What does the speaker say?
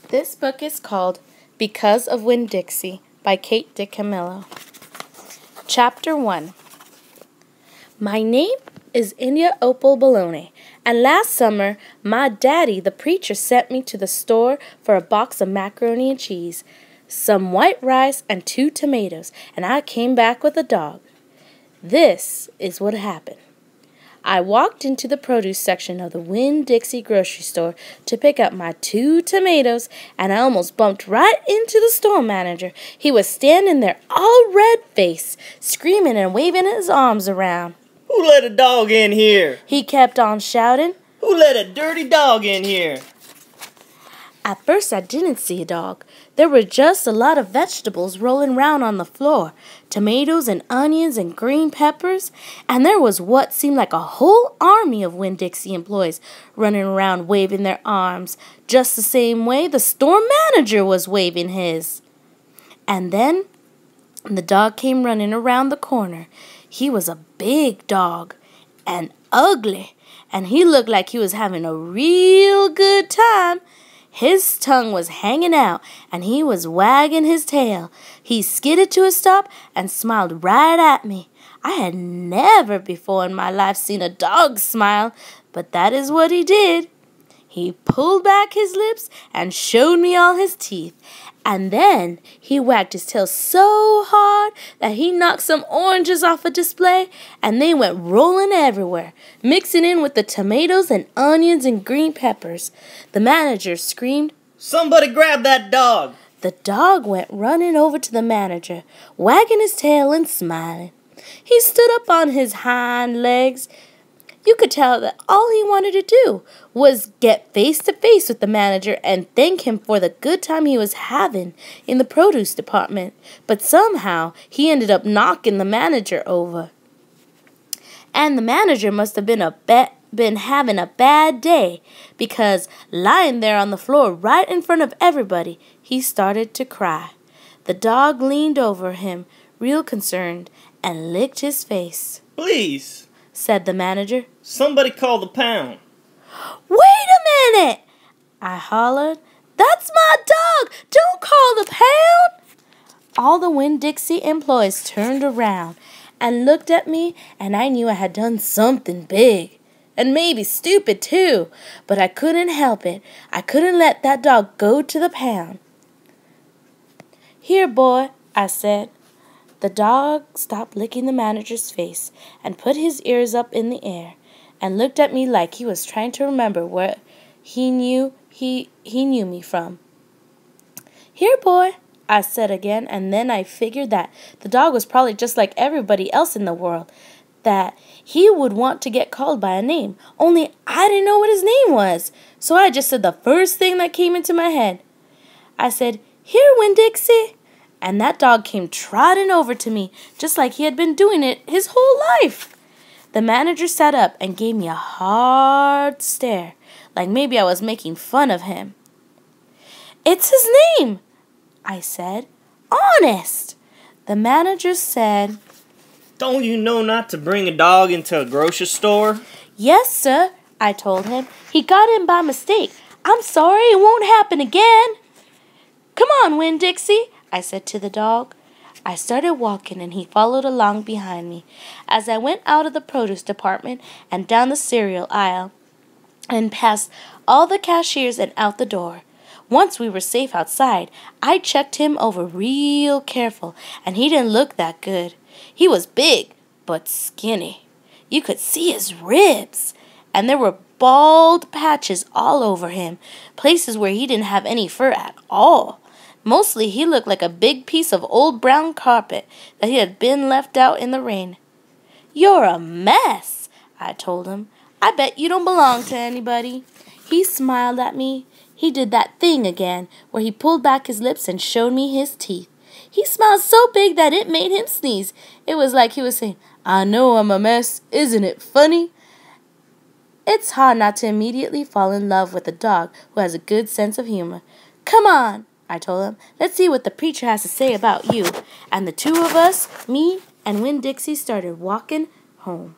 This book is called Because of Winn-Dixie by Kate DiCamillo. Chapter 1. My name is India Opal Baloney, and last summer my daddy, the preacher, sent me to the store for a box of macaroni and cheese, some white rice, and 2 tomatoes, and I came back with a dog. This is what happened. I walked into the produce section of the Winn-Dixie grocery store to pick up my 2 tomatoes, and I almost bumped right into the store manager. He was standing there all red-faced, screaming and waving his arms around. "Who let a dog in here?" he kept on shouting. "Who let a dirty dog in here?" At first I didn't see a dog. There were just a lot of vegetables rolling around on the floor, tomatoes and onions and green peppers, and there was what seemed like a whole army of Winn-Dixie employees running around waving their arms, just the same way the store manager was waving his. And then the dog came running around the corner. He was a big dog and ugly, and he looked like he was having a real good time. His tongue was hanging out, and he was wagging his tail. He skidded to a stop and smiled right at me. I had never before in my life seen a dog smile, but that is what he did. He pulled back his lips and showed me all his teeth, and then he wagged his tail so hard that he knocked some oranges off a display, and they went rolling everywhere, mixing in with the tomatoes and onions and green peppers. The manager screamed, "Somebody grab that dog!" The dog went running over to the manager, wagging his tail and smiling. He stood up on his hind legs. You could tell that all he wanted to do was get face to face with the manager and thank him for the good time he was having in the produce department. But somehow he ended up knocking the manager over. And the manager must have been having a bad day, because lying there on the floor right in front of everybody, he started to cry. The dog leaned over him, real concerned, and licked his face. "Please," said the manager. "Somebody call the pound." "Wait a minute!" I hollered. "That's my dog! Don't call the pound!" All the Winn-Dixie employees turned around and looked at me, and I knew I had done something big. And maybe stupid, too. But I couldn't help it. I couldn't let that dog go to the pound. "Here, boy," I said. The dog stopped licking the manager's face and put his ears up in the air and looked at me like he was trying to remember where he knew me from. "Here, boy," I said again, and then I figured that the dog was probably just like everybody else in the world, that he would want to get called by a name, only I didn't know what his name was, so I just said the first thing that came into my head. I said, "Here, Winn-Dixie," and that dog came trotting over to me, just like he had been doing it his whole life. The manager sat up and gave me a hard stare, like maybe I was making fun of him. "It's his name," I said. "Honest." The manager said, "Don't you know not to bring a dog into a grocery store?" "Yes, sir," I told him. "He got in by mistake. I'm sorry, it won't happen again." "Come on, Winn-Dixie," I said to the dog. I started walking, and he followed along behind me as I went out of the produce department and down the cereal aisle and past all the cashiers and out the door. Once we were safe outside, I checked him over real careful, and he didn't look that good. He was big, but skinny. You could see his ribs, and there were bald patches all over him, places where he didn't have any fur at all. Mostly he looked like a big piece of old brown carpet that he had been left out in the rain. "You're a mess," I told him. "I bet you don't belong to anybody." He smiled at me. He did that thing again, where he pulled back his lips and showed me his teeth. He smiled so big that it made him sneeze. It was like he was saying, "I know I'm a mess. Isn't it funny?" It's hard not to immediately fall in love with a dog who has a good sense of humor. "Come on," I told him. "Let's see what the preacher has to say about you." And the 2 of us, me and Winn-Dixie, started walking home.